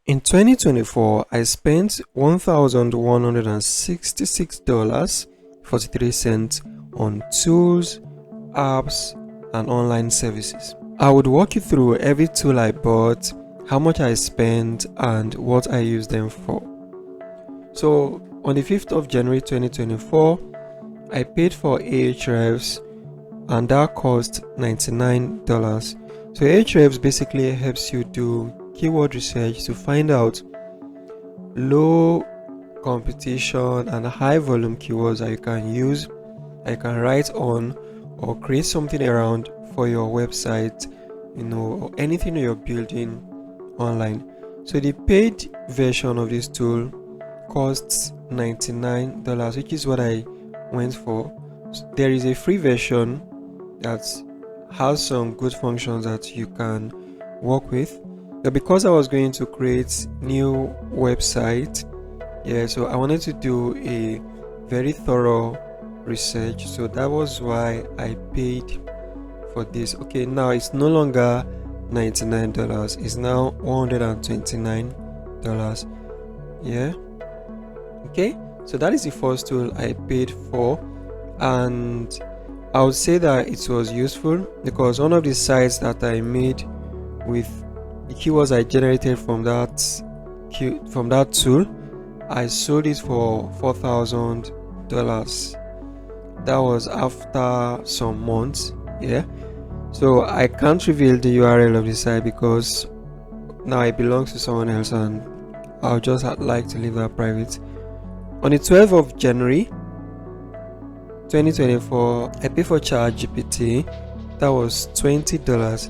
In 2024, I spent $1,166.43 on tools, apps, and online services. I would walk you through every tool I bought, how much I spent, and what I used them for. So, on the 5th of January 2024, I paid for Ahrefs, and that cost $99. So Ahrefs basically helps you do keyword research to find out low competition and high volume keywords that you can use, that you can write on or create something around for your website, or anything you're building online. So the paid version of this tool costs $99, which is what I went for. There is a free version that has some good functions that you can work with, but because I was going to create new website, so I wanted to do a very thorough research, so that was why I paid for this. Okay, now it's no longer $99, it's now $129. Okay, so that is the first tool I paid for, and I would say that it was useful because one of the sites that I made with the keywords I generated from that tool, I sold it for $4,000. That was after some months. So I can't reveal the URL of the site because now it belongs to someone else, and I'll just like to leave that private. On the 12th of January 2024, I paid for ChatGPT. That was $20.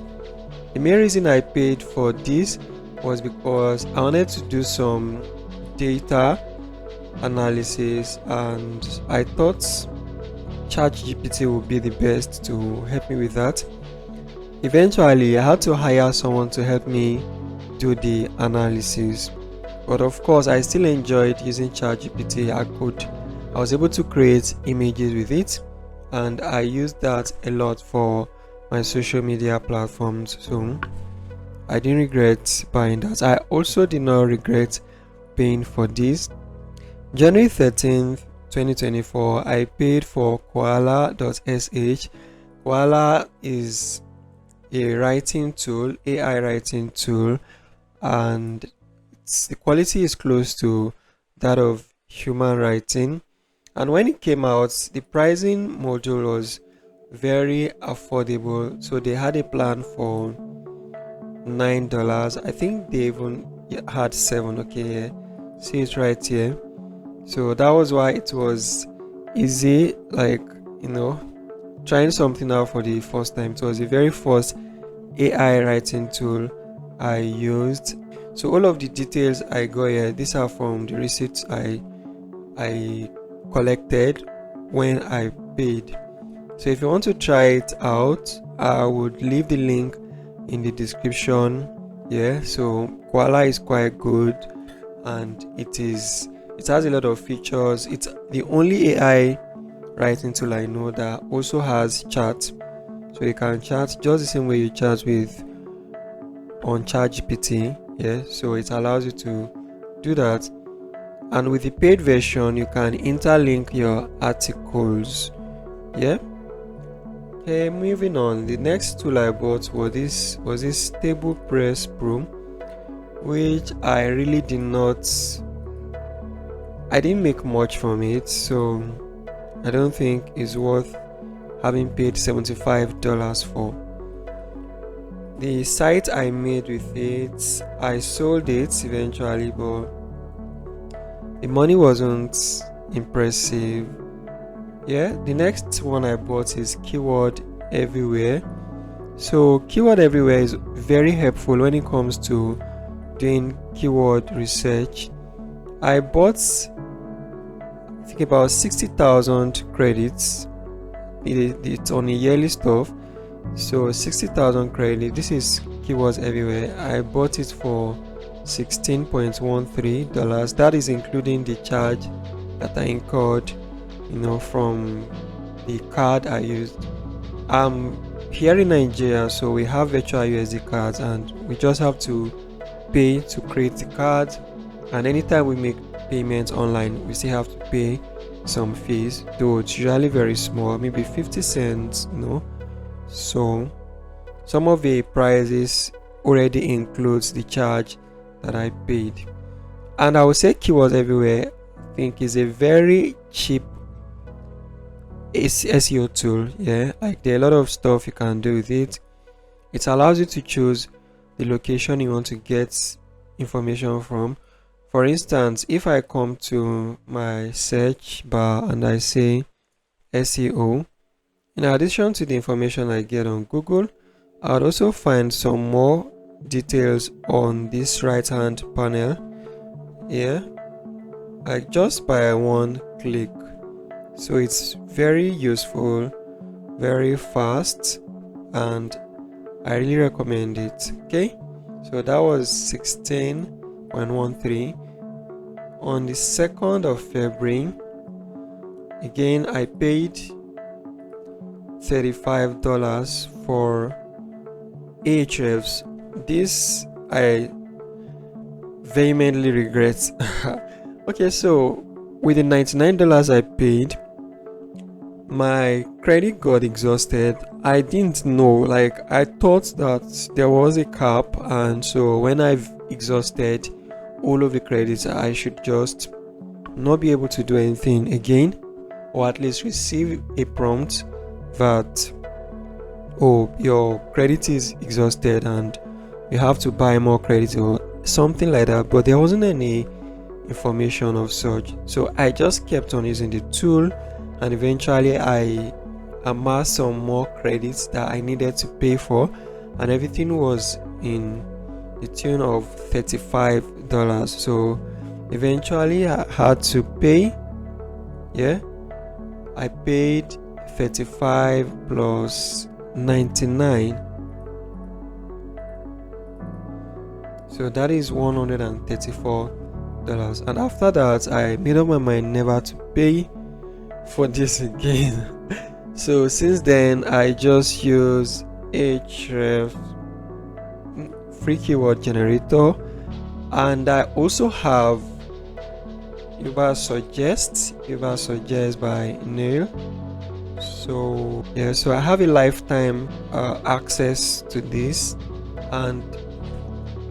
The main reason I paid for this was because I wanted to do some data analysis, and I thought ChatGPT would be the best to help me with that. Eventually, I had to hire someone to help me do the analysis, but of course, I still enjoyed using ChatGPT. I was able to create images with it, and I used that a lot for my social media platforms, so I didn't regret buying that. I also did not regret paying for this. January 13th 2024, I paid for koala.sh. Koala is a writing tool, AI writing tool, and the quality is close to that of human writing. And when it came out, the pricing module was very affordable. So they had a plan for $9. I think they even had $7. Okay, see it right here. So that was why it was easy, trying something out for the first time. It was the very first AI writing tool I used. So all of the details I got here, these are from the receipts I collected when I paid. So if you want to try it out, I would leave the link in the description. So Koala is quite good, and it has a lot of features. It's the only AI writing tool I know that also has chat, so you can chat just the same way you chat on ChatGPT. So it allows you to do that. And with the paid version, you can interlink your articles. Okay, moving on. The next tool I bought was this Table Press Pro, which I really didn't make much from it, so I don't think it's worth having paid $75 for. The site I made with it, I sold it eventually, but the money wasn't impressive. The next one I bought is Keyword Everywhere. So Keyword Everywhere is very helpful when it comes to doing keyword research. I bought, I think, about 60,000 credits. It's on a yearly stuff, so 60,000 credits. This is Keywords Everywhere. I bought it for $16.13. That is including the charge that I incurred, from the card I used. Here in Nigeria, so we have virtual USD cards, and we just have to pay to create the card, and anytime we make payments online we still have to pay some fees, though it's usually very small, maybe 50 cents, so some of the prices already includes the charge that I paid. And I would say Keywords Everywhere, I think, is a very cheap SEO tool. Yeah, like there are a lot of stuff you can do with it. It allows you to choose the location you want to get information from. For instance, if I come to my search bar and I say SEO, in addition to the information I get on Google, I would also find some more details on this right hand panel here, like just by one click. So it's very useful, very fast, and I really recommend it. Okay, so that was 16.13. On the 2nd of February, again I paid $35 for Ahrefs. This I vehemently regret. Okay, so with the $99 I paid, my credit got exhausted. I didn't know, like I thought that there was a cap, and so when I've exhausted all of the credits I should just not be able to do anything again, or at least receive a prompt that, oh, your credit is exhausted and you have to buy more credit or something like that. But there wasn't any information of such, so I just kept on using the tool, and eventually I amassed some more credits that I needed to pay for, and everything was in the tune of $35. So eventually I had to pay. Yeah, I paid 35 plus 99, so that is $134. And after that I made up my mind never to pay for this again. So since then I just use Ahrefs free keyword generator, and I also have Suggest by Neil. So yeah, so I have a lifetime access to this, and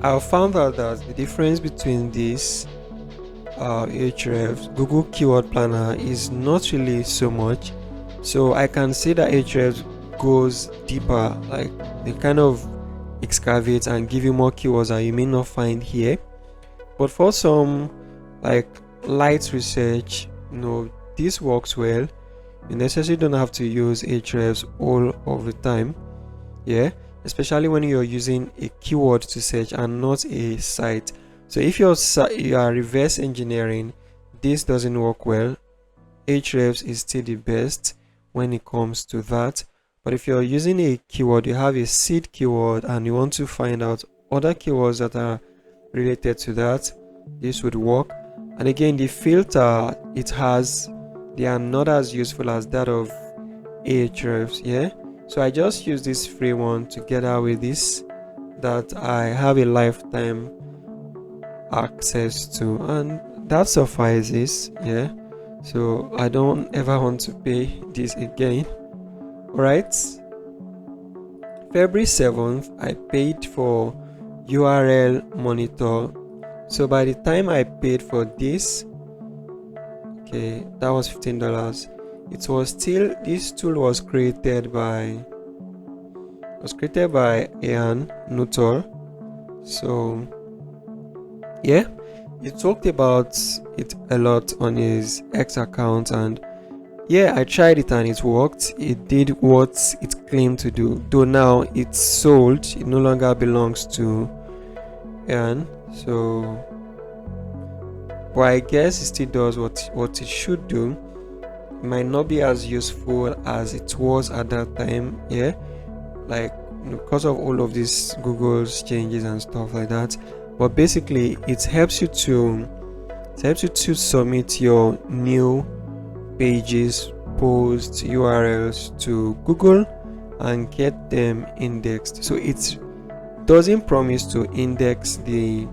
I found out that the difference between this Ahrefs Google Keyword Planner is not really so much. So I can say that Ahrefs goes deeper, like they kind of excavate and give you more keywords that you may not find here. But for some like light research, this works well. You necessarily don't have to use Ahrefs all of the time, yeah, especially when you're using a keyword to search and not a site. So if you are reverse engineering, this doesn't work well. Ahrefs is still the best when it comes to that. But if you're using a keyword, you have a seed keyword and you want to find out other keywords that are related to that, this would work. And again, the filter it has, they are not as useful as that of Ahrefs. Yeah, so I just use this free one together with this that I have a lifetime access to, and that suffices. Yeah, so I don't ever want to pay this again. Alright, February 7th I paid for URL monitor. So by the time I paid for this, okay, that was $15. It was still, this tool was created by Ian Nuttall. So yeah, he talked about it a lot on his X account, and yeah, I tried it and it worked. It did what it claimed to do, though now it's sold, it no longer belongs to Ian. So but I guess it still does what it should do. It might not be as useful as it was at that time, yeah, like because of all of these Google's changes and stuff like that. But basically it helps you to submit your new pages, posts, URLs to Google and get them indexed. So it's doesn't promise to index the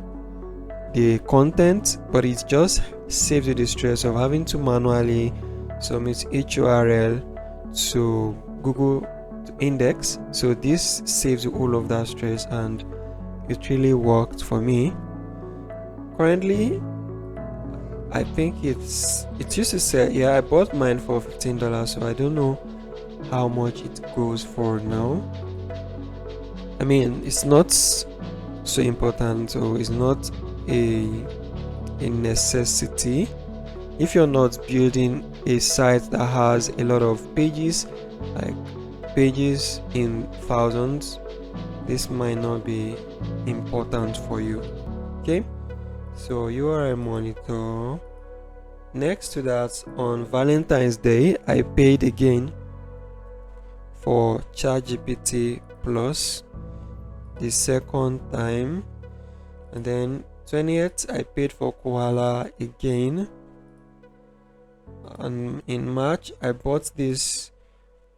content, but it just saves you the stress of having to manually submit each URL to Google to index. So this saves you all of that stress, and it really worked for me. Currently, I think it used to say, yeah, I bought mine for $15, so I don't know how much it goes for now. I mean, it's not so important, so it's not a necessity. If you're not building a site that has a lot of pages, like pages in thousands, this might not be important for you. Okay, so URL monitor. Next to that, on Valentine's Day, I paid again for ChatGPT Plus the second time, and then 20th I paid for Koala again, and in March I bought this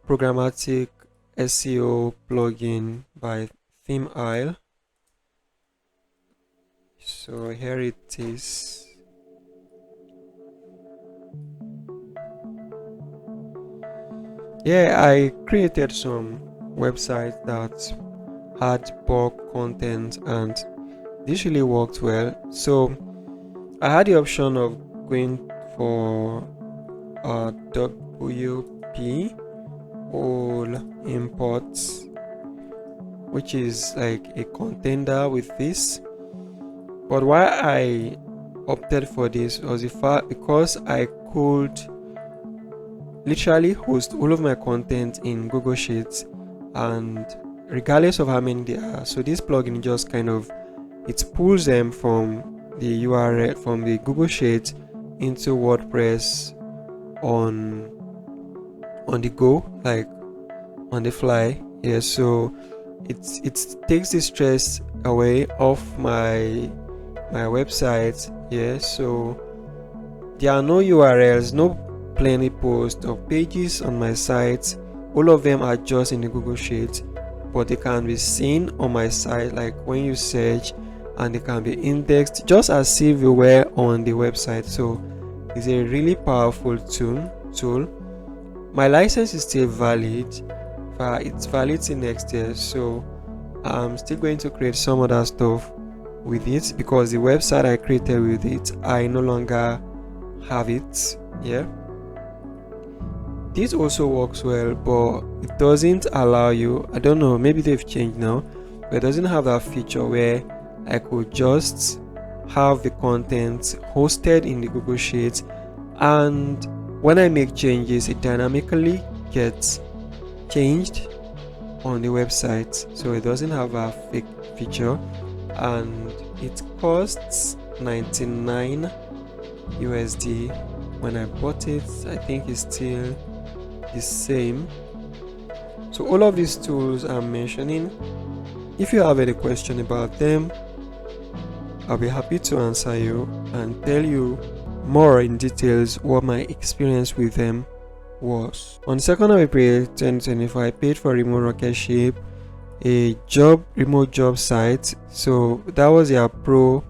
programmatic SEO plugin by Theme Isle. So here it is. Yeah, I created some websites that had bulk content, and this really worked well. So I had the option of going for WP all imports, which is like a contender with this. But why I opted for this was the fact because I could literally host all of my content in Google Sheets, and regardless of how many there are. So this plugin just kind of, it pulls them from the URL from the Google Sheets into WordPress on the go, like on the fly. Yeah, so it takes the stress away off my website. Yeah, so there are no URLs, no plenty posts or pages on my site. All of them are just in the Google Sheet, but they can be seen on my site, like when you search, and they can be indexed just as if you were on the website. So it's a really powerful tool. My license is still valid, but it's valid till next year, so I'm still going to create some other stuff with it, because the website I created with it, I no longer have it. Yeah, this also works well, but it doesn't allow you, I don't know, maybe they've changed now, but it doesn't have that feature where I could just have the content hosted in the Google Sheets, and when I make changes, it dynamically gets changed on the website. So it doesn't have a fake feature, and it costs 99 USD. When I bought it, I think it's still the same. So all of these tools I'm mentioning, if you have any question about them, I'll be happy to answer you and tell you more in details what my experience with them was. On 2nd of April 2024, I paid for Remote Rocket Ship, a remote job site. So that was their pro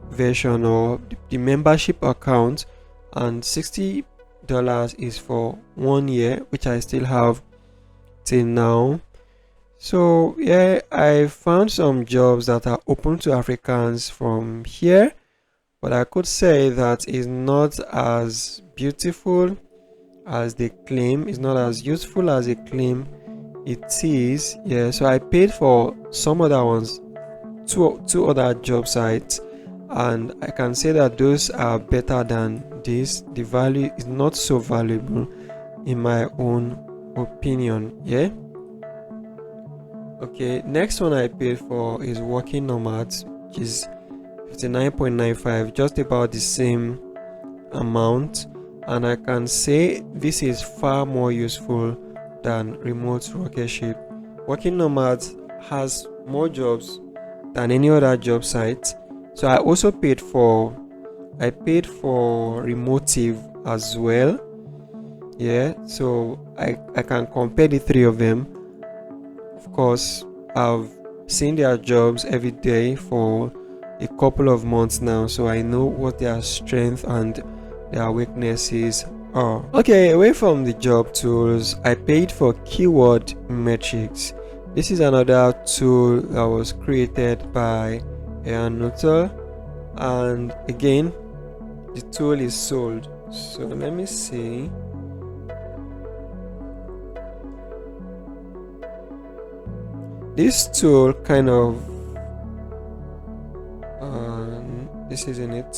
version or the membership account, and $60 is for 1 year, which I still have till now. So yeah, I found some jobs that are open to Africans from here, but I could say that is not as beautiful as they claim, it's not as useful as they claim it is. Yeah, so I paid for some other ones, two other job sites, and I can say that those are better than this. The value is not so valuable in my own opinion. Yeah. Okay, next one I paid for is Working Nomads, which is 59.95, just about the same amount, and I can say this is far more useful than Remote Rocket Ship. Working Nomads has more jobs than any other job site. So I also paid for Remotive as well. Yeah, so I can compare the three of them. Of course, I've seen their jobs every day for a couple of months now, so I know what their strengths and their weaknesses are. Okay, away from the job tools, I paid for keyword metrics. This is another tool that was created by Nutter, and again the tool is sold. So let me see. This tool kind of this isn't it.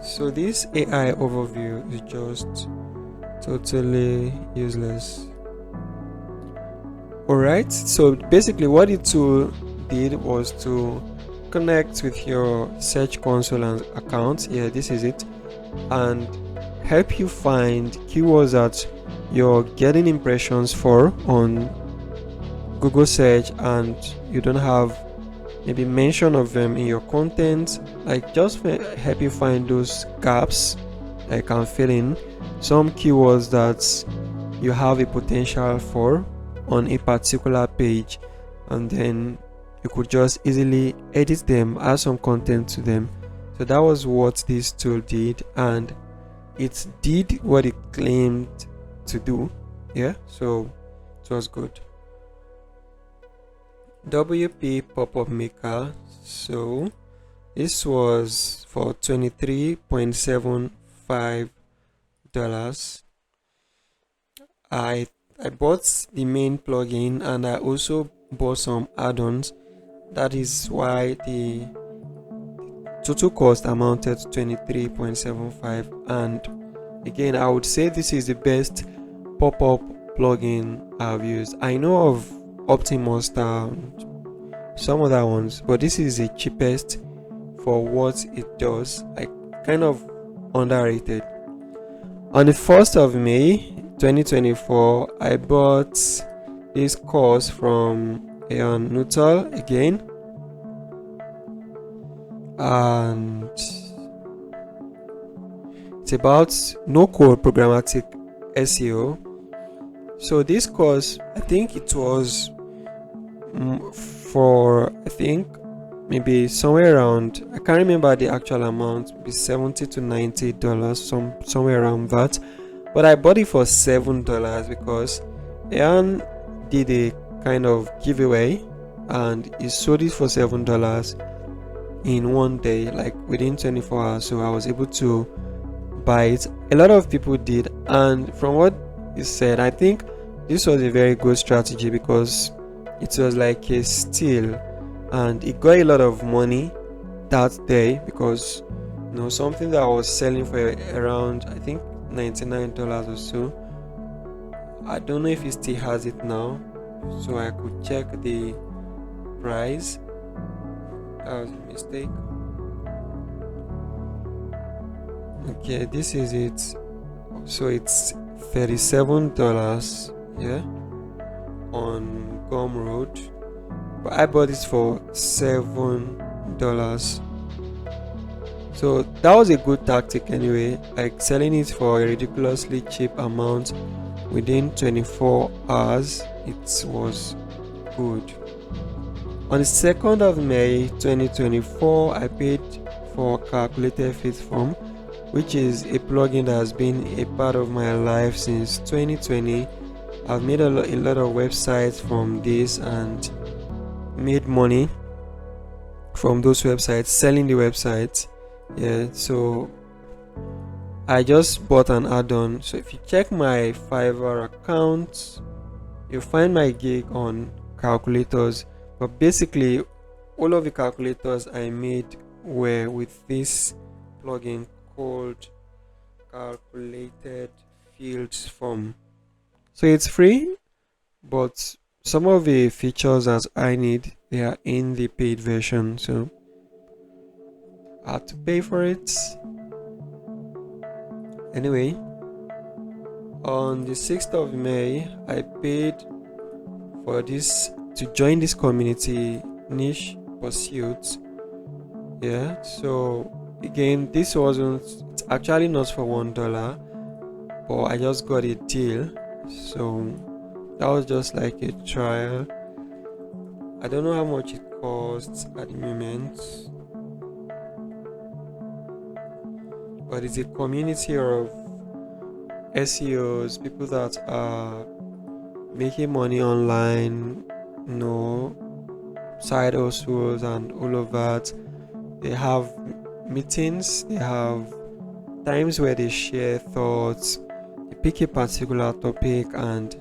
So this AI overview is just totally useless. Alright, so basically what the tool did was to connect with your search console and account. Yeah, this is it, and help you find keywords that you're getting impressions for on Google search and you don't have maybe mention of them in your content. Like, just help you find those gaps that you can fill in, some keywords that you have a potential for on a particular page, and then you could just easily edit them, add some content to them. So that was what this tool did, and it did what it claimed to do. Yeah, so it was good. WP pop-up maker, so this was for $23.75. I bought the main plugin and I also bought some add-ons. That is why the total cost amounted to $23.75. and again, I would say this is the best pop-up plugin I've used. I know of Optimus and some other ones, but this is the cheapest for what it does, like kind of underrated. On the 1st of May 2024, I bought this course from Nuttall again, and it's about no-code programmatic SEO. So this course, I think it was for, I think maybe somewhere around, I can't remember the actual amount, maybe $70 to $90, somewhere around that, but I bought it for $7 because Ian did a kind of giveaway and he sold it for $7 in one day, like within 24 hours. So I was able to buy it. A lot of people did, and from what he said, I think this was a very good strategy because it was like a steal, and it got a lot of money that day because something that I was selling for around, I think, $99 or so. I don't know if he still has it now, so I could check the price. That was a mistake. Okay, this is it. So it's $37, yeah, on Gumroad, but I bought this for $7. So that was a good tactic anyway, like selling it for a ridiculously cheap amount within 24 hours. It was good. On the 2nd of May 2024, I paid for Calculated Fit Form, which is a plugin that has been a part of my life since 2020. I've made a lot of websites from this and made money from those websites, selling the websites. Yeah, so I just bought an add-on. So if you check my Fiverr account, you'll find my gig on calculators, but basically all of the calculators I made were with this plugin called Calculated Fields Form. So it's free, but some of the features as I need, they are in the paid version, so I had to pay for it. Anyway, on the 6th of May, I paid for this to join this community, Niche Pursuits, Yeah, so again, this wasn't, it's actually not for $1, but I just got a deal. So that was just like a trial. I don't know how much it costs at the moment, but it's a community of SEOs, people that are making money online, side hustles and all of that. They have meetings, they have times where they share thoughts, they pick a particular topic and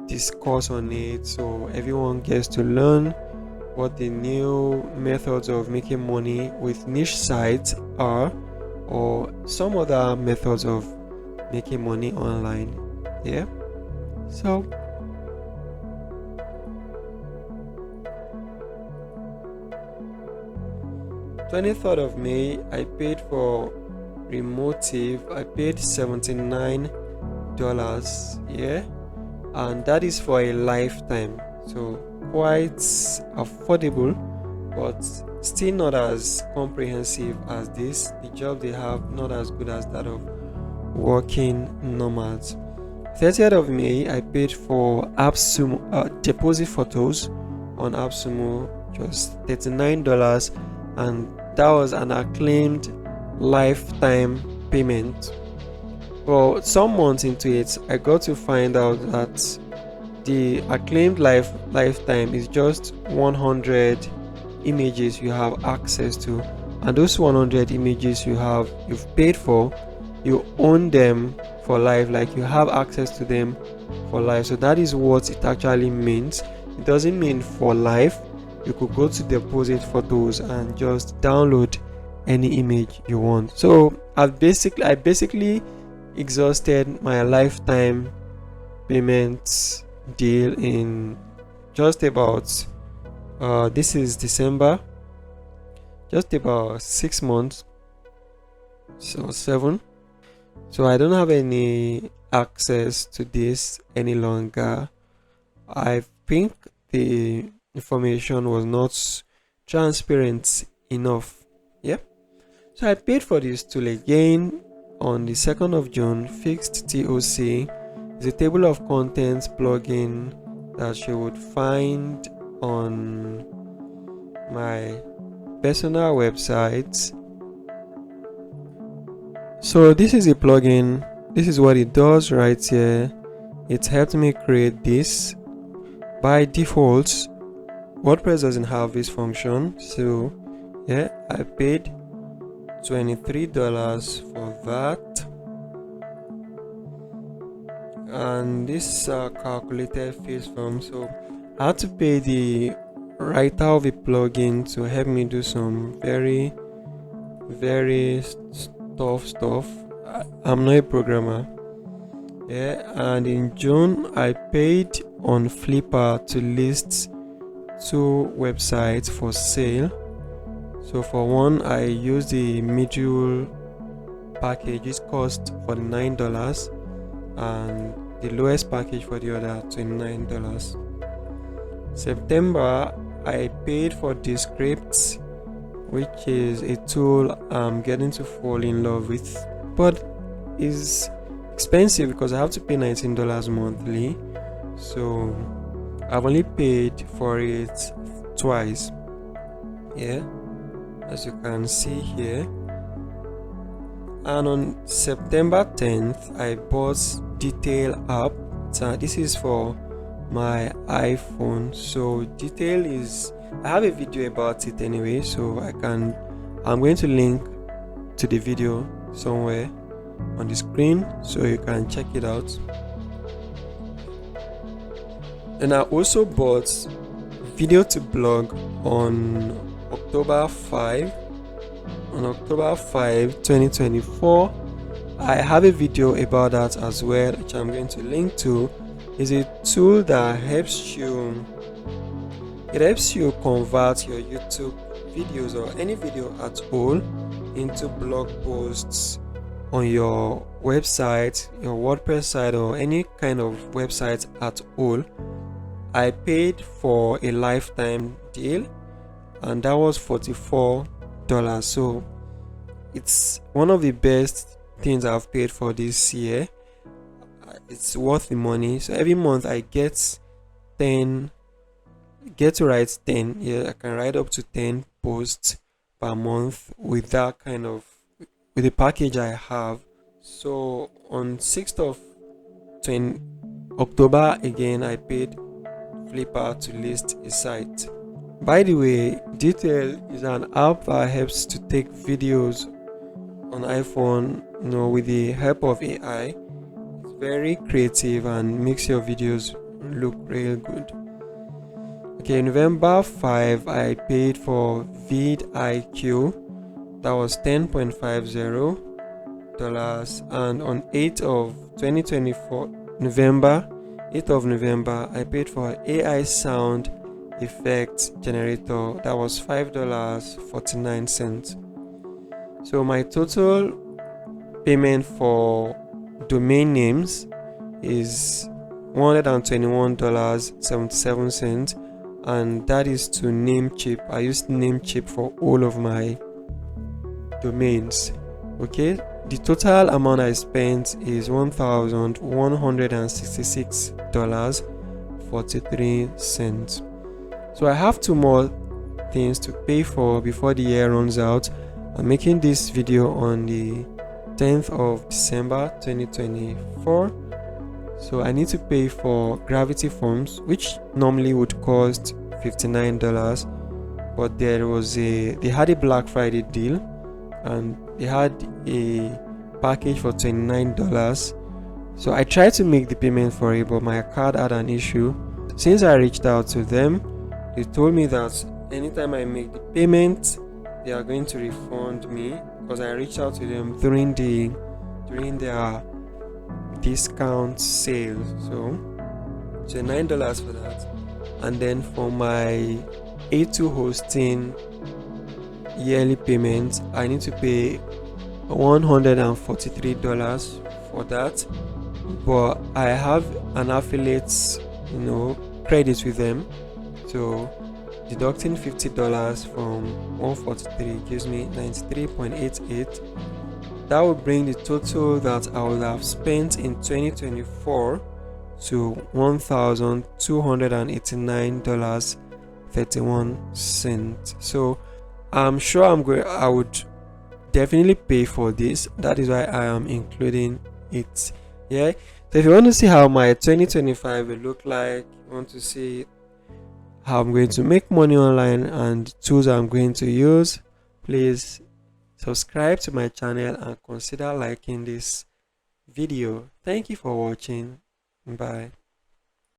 discuss on it, so everyone gets to learn what the new methods of making money with niche sites are, or some other methods of making money online. Yeah, so 23rd of May, I paid for Remotive. I paid $79, yeah, and that is for a lifetime, so quite affordable, but still not as comprehensive as this. The job they have not as good as that of working nomads. 30th of May, I paid for Appsumo, Depositphotos on Appsumo, just $39, and that was an acclaimed lifetime payment. Well, some months into it, I got to find out that the acclaimed lifetime is just 100 images you have access to, and those 100 images you've paid for, you own them for life, like you have access to them for life. So that is what it actually means. It doesn't mean for life. You could go to Depositphotos and just download any image you want. So I basically exhausted my lifetime payments deal in just about this is December, just about 6 months, so 7. So I don't have any access to this any longer. I think the information was not transparent enough. Yep. So I paid for this tool again on the 2nd of June. Fixed TOC is a table of contents plugin that you would find on my personal website. So this is a plugin. This is what it does right here. It helped me create this. By default, WordPress doesn't have this function, so yeah, I paid $23 for that, and this calculated face form. So I had to pay the writer of the plugin to help me do some very tough stuff. I'm not a programmer. Yeah, and in June I paid on Flipper to list 2 websites for sale. So for one, I used the module package. It cost $49, and the lowest package for the other $29. September, I paid for Descript, which is a tool I'm getting to fall in love with, but is expensive because I have to pay $19 monthly. So I've only paid for it twice. Yeah, as you can see here. And on September 10th, I bought Detail app. So this is for my iPhone. So Detail is, I have a video about it anyway, so I'm going to link to the video somewhere on the screen so you can check it out. And I also bought Video to Blog on October 5. On October 5, 2024, I have a video about that as well, which I'm going to link to. It's a tool that helps you convert your YouTube videos or any video at all into blog posts on your website, your WordPress site, or any kind of website at all. I paid for a lifetime deal, and that was $44. dollars. So it's one of the best things I've paid for this year. It's worth the money. So every month I get to write 10. Yeah, I can write up to 10 posts per month with that kind of, with the package I have. So on 6th of October again, I paid Flipper to list a site. By the way, Detail is an app that helps to take videos on iPhone, with the help of AI. It's very creative and makes your videos look real good. Okay, November 5, I paid for vidIQ. That was $10.50. And on 8th of 2024, November, I paid for AI sound effect generator. That was $5.49. So my total payment for domain names is $121.77, and that is to Namecheap. I used Namecheap for all of my domains. Okay, the total amount I spent is $1,166.43. So I have 2 more things to pay for before the year runs out. I'm making this video on the 10th of December 2024. So I need to pay for Gravity Forms, which normally would cost $59, but they had a Black Friday deal and they had a package for $29. So I tried to make the payment for it, but my card had an issue. Since I reached out to them, they told me that anytime I make the payment, they are going to refund me, because I reached out to them during their discount sale. So $9 for that. And then for my A2 hosting yearly payment, I need to pay $143 for that, but I have an affiliate credit with them, so deducting $50 from 143 gives me 93.88. That would bring the total that I would have spent in 2024 to $1,289.31. So I'm sure I would definitely pay for this. That is why I am including it. Yeah. So if you want to see how my 2025 will look like, you want to see how I'm going to make money online and tools I'm going to use, please subscribe to my channel and consider liking this video. Thank you for watching. Bye.